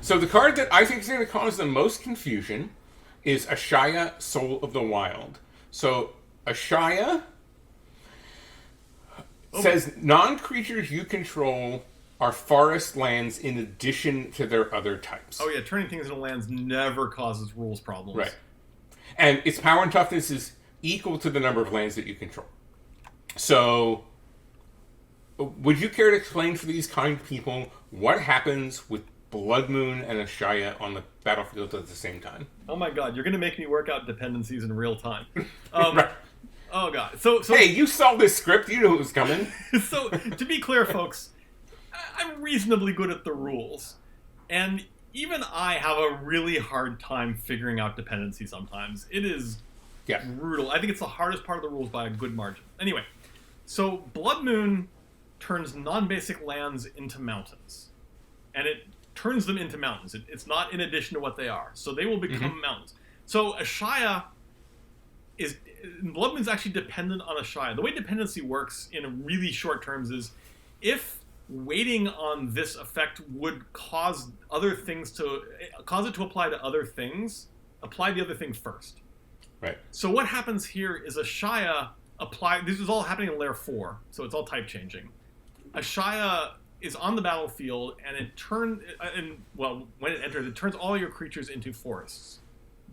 So the card that I think is going to cause the most confusion is Ashaya, Soul of the Wild. So Ashaya says non-creatures you control are forest lands in addition to their other types. Oh yeah, turning things into lands never causes rules problems. Right. And its power and toughness is equal to the number of lands that you control. So, would you care to explain for these kind people what happens with Blood Moon and Ashaya on the battlefield at the same time? Oh my god, you're going to make me work out dependencies in real time. Right. Oh god. So hey, you saw this script. You knew it was coming. So, to be clear, folks, I'm reasonably good at the rules. And even I have a really hard time figuring out dependency sometimes. It is brutal. I think it's the hardest part of the rules by a good margin. Anyway, so Blood Moon turns non-basic lands into mountains. And it turns them into mountains. It's not in addition to what they are. So they will become mountains. So Ashaya is... Blood Moon's actually dependent on Ashaya. The way dependency works in really short terms is if waiting on this effect would cause other things to... cause it to apply to other things, apply the other thing first. Right. So what happens here is Ashaya apply... This is all happening in Layer 4, so it's all type changing. Ashaya is on the battlefield, and it turns... when it enters, it turns all your creatures into forests.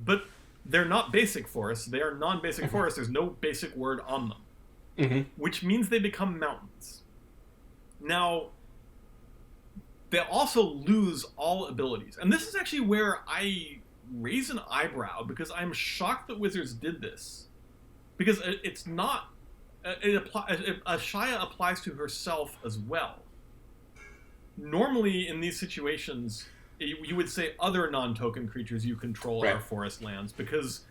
But they're not basic forests. They are non-basic forests. There's no basic word on them. Which means they become mountains. Now, they also lose all abilities. And this is actually where I raise an eyebrow, because I'm shocked that Wizards did this. Because it's not... Ashaya applies to herself as well. Normally, in these situations, you would say other non-token creatures you control are forest lands, because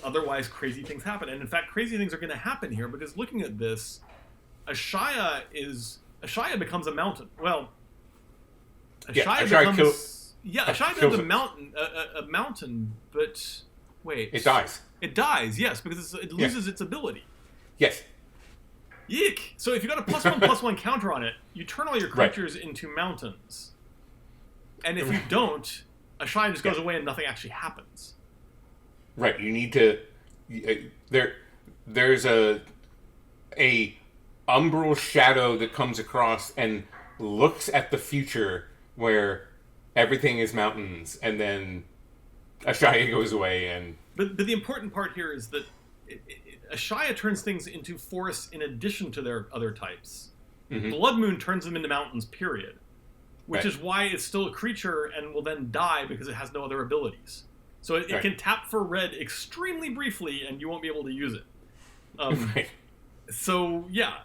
otherwise crazy things happen. And in fact, crazy things are going to happen here, because looking at this, Ashaya becomes a mountain. Well, Ashaya becomes a mountain, but wait. It dies. It dies, yes, because it loses its ability. Yes. Yeek! So if you got a +1/+1 counter on it, you turn all your creatures into mountains. And if you don't, Ashaya just goes away and nothing actually happens. Right. You need to... There's a umbral shadow that comes across and looks at the future where everything is mountains, and then Ashaya goes away and... But the important part here is that Ashaya turns things into forests in addition to their other types. Blood Moon turns them into mountains, period. Which is why it's still a creature and will then die because it has no other abilities. So it can tap for red extremely briefly and you won't be able to use it. So, yeah,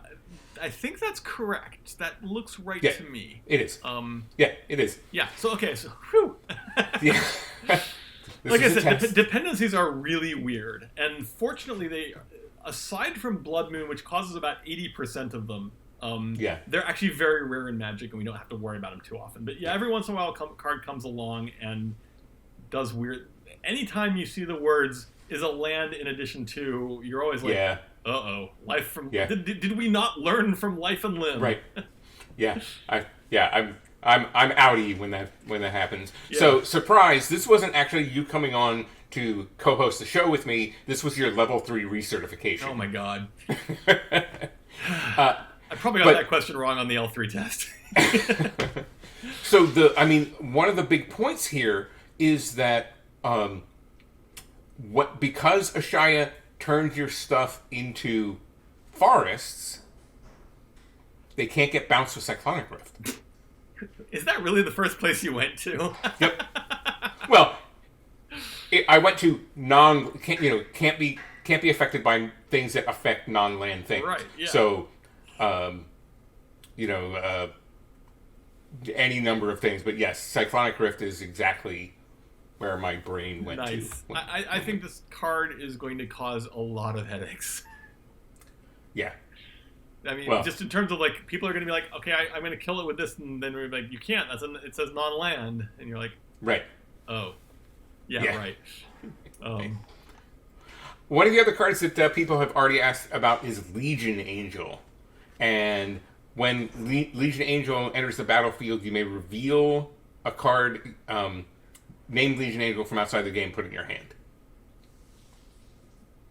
I think that's correct. That looks right to me. It is. It is. Yeah, so, okay, so, whew. Like I said, dependencies are really weird. And fortunately, they, aside from Blood Moon, which causes about 80% of them, they're actually very rare in Magic, and we don't have to worry about them too often. But every once in a while, a card comes along and does weird... Anytime you see the words, is a land in addition to, you're always like, uh-oh, life from... Did we not learn from Life and Limb? Right. I'm outie when that happens. Yeah. So, surprise, this wasn't actually you coming on to co-host the show with me. This was your level 3 recertification. Oh my god. I probably got that question wrong on the L3 test. So one of the big points here is that because Ashaya turns your stuff into forests, they can't get bounced with Cyclonic Rift. Is that really the first place you went to? Yep. Well, I went to can't be affected by things that affect non-land things. Right. Yeah. So, any number of things, but yes, Cyclonic Rift is exactly where my brain went to. I think this card is going to cause a lot of headaches. Yeah. I mean, just in terms of, like, people are going to be like, okay, I'm going to kill it with this, and then we're like, you can't. It says non-land. And you're like... Right. Oh. Yeah. Right. One of the other cards that people have already asked about is Legion Angel. And when Legion Angel enters the battlefield, you may reveal a card named Legion Angel from outside the game, put it in your hand.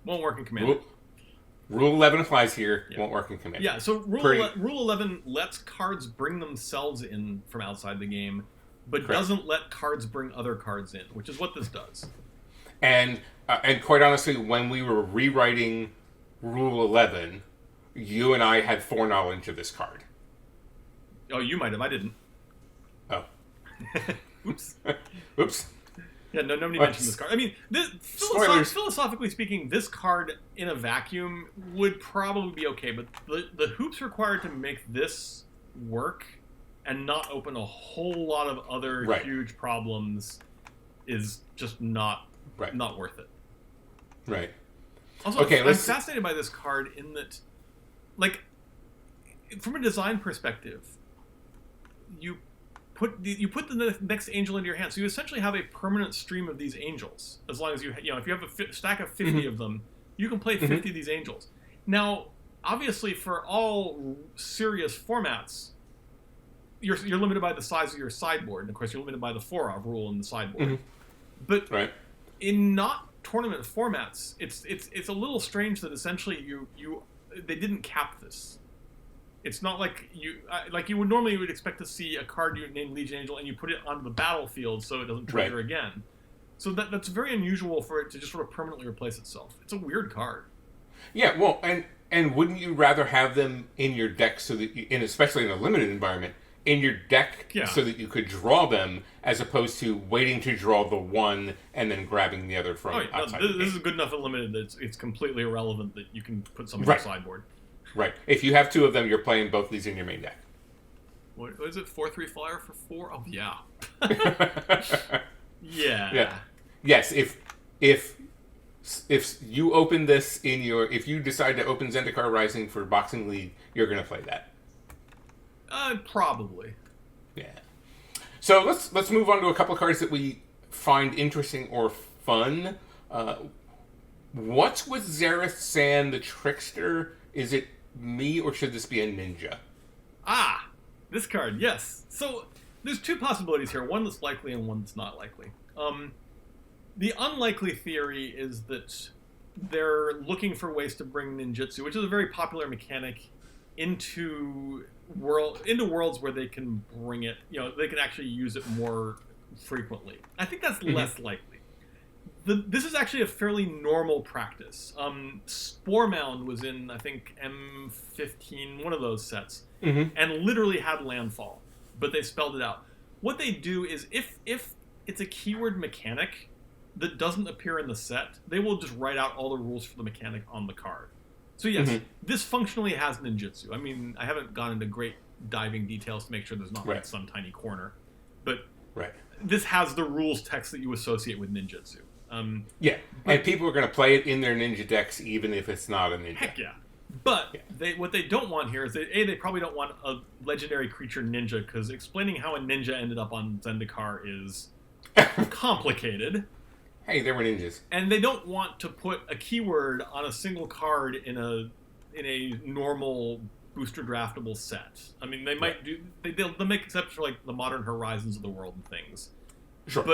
Won't work in Commander. Rule 11 applies here. Yeah. Won't work in Commander. Yeah, so Rule 11 lets cards bring themselves in from outside the game, but Correct. doesn't let cards bring other cards in, which is what this does. And quite honestly, when we were rewriting Rule 11, you and I had foreknowledge of this card. Oh, you might have. I didn't. Oh. Oops. Oops. Yeah, no, nobody mentioned this card. I mean, philosophically speaking, this card in a vacuum would probably be okay, but the hoops required to make this work and not open a whole lot of other huge problems is just not worth it. Right. Also, I'm fascinated by this card in that, like, from a design perspective, you put the next angel into your hand, so you essentially have a permanent stream of these angels. As long as if you have a stack of 50 of them, you can play 50 of these angels. Now, obviously, for all serious formats, you're limited by the size of your sideboard, and of course, you're limited by the 4-of rule in the sideboard. But in not tournament formats, it's a little strange that essentially they didn't cap this. It's not like you would normally expect to see a card you named Legion Angel and you put it onto the battlefield so it doesn't trigger again. So that's very unusual for it to just sort of permanently replace itself. It's a weird card. Yeah, well, and wouldn't you rather have them in your deck so that especially in a limited environment, in your deck so that you could draw them as opposed to waiting to draw the one and then grabbing the other from outside. This is good enough and limited that it's completely irrelevant that you can put some in your sideboard. Right. If you have 2 of them, you're playing both these in your main deck. What is it? 4/3 flyer for 4? Oh yeah. Yeah. Yes. If you open this if you decide to open Zendikar Rising for Boxing League, you're going to play that. Probably. Yeah. So let's move on to a couple of cards that we find interesting or fun. What's with Zareth San the Trickster? Is it me, or should this be a ninja? This card, yes. So there's 2 possibilities here, one that's likely and one that's not likely. The unlikely theory is that they're looking for ways to bring ninjutsu, which is a very popular mechanic, into worlds where they can bring it, they can actually use it more frequently. I think that's less likely. This is actually a fairly normal practice. Spore Mound was in, I think, M15, one of those sets, and literally had landfall, but they spelled it out. What they do is, if it's a keyword mechanic that doesn't appear in the set, they will just write out all the rules for the mechanic on the card. So yes, this functionally has ninjutsu. I mean, I haven't gone into great diving details to make sure there's not like some tiny corner, but this has the rules text that you associate with ninjutsu. And people are going to play it in their ninja decks even if it's not a ninja. Heck yeah. But what they don't want here is they probably don't want a legendary creature ninja, because explaining how a ninja ended up on Zendikar is complicated. Hey, there were ninjas. And they don't want to put a keyword on a single card in a normal booster draftable set. I mean, they might they'll make exceptions for like the Modern Horizons of the world and things. Sure.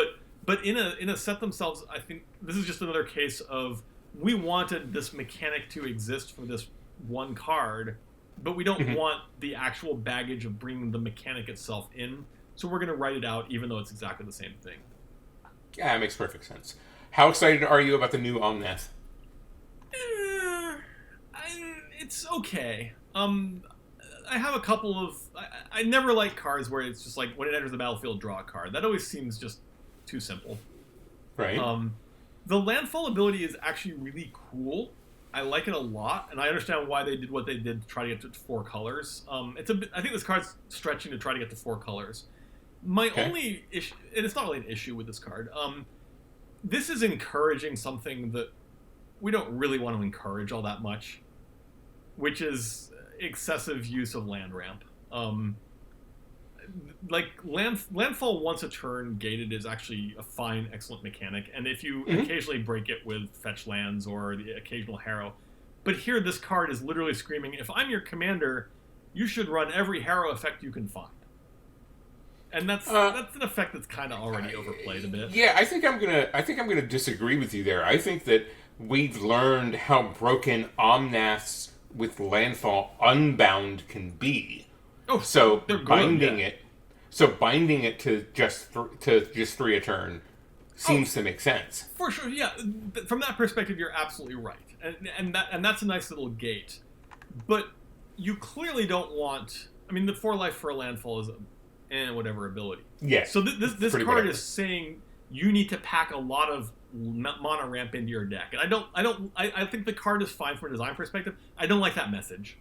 But in a set themselves, I think this is just another case of, we wanted this mechanic to exist for this one card, but we don't want the actual baggage of bringing the mechanic itself in, so we're going to write it out even though it's exactly the same thing. Yeah, it makes perfect sense. How excited are you about the new Omnath? It's okay. I have a couple of... I never like cards where it's just like, when it enters the battlefield, draw a card. That always seems just too simple. Right. The landfall ability is actually really cool. I like it a lot, and I understand why they did what they did to try to get to 4 colors. I think this card's stretching to try to get to 4 colors. My only issue, and it's not really an issue with this card, this is encouraging something that we don't really want to encourage all that much, which is excessive use of land ramp. Like landfall once a turn gated is actually a fine, excellent mechanic, and if you occasionally break it with fetch lands or the occasional harrow, but here this card is literally screaming, if I'm your commander, you should run every harrow effect you can find. And that's an effect that's kind of already overplayed a bit. Yeah, I think I'm gonna disagree with you there. I think that we've learned how broken Omnaths with Landfall Unbound can be. Oh, so they're good, binding yeah. it, so binding it to just 3 a turn seems to make sense. For sure, yeah. From that perspective, you're absolutely right, and that's a nice little gate. But you clearly don't want. I mean, the 4 life for a landfall is whatever ability. Yeah. So this card whatever. is saying you need to pack a lot of mana ramp into your deck, and I think the card is fine from a design perspective. I don't like that message.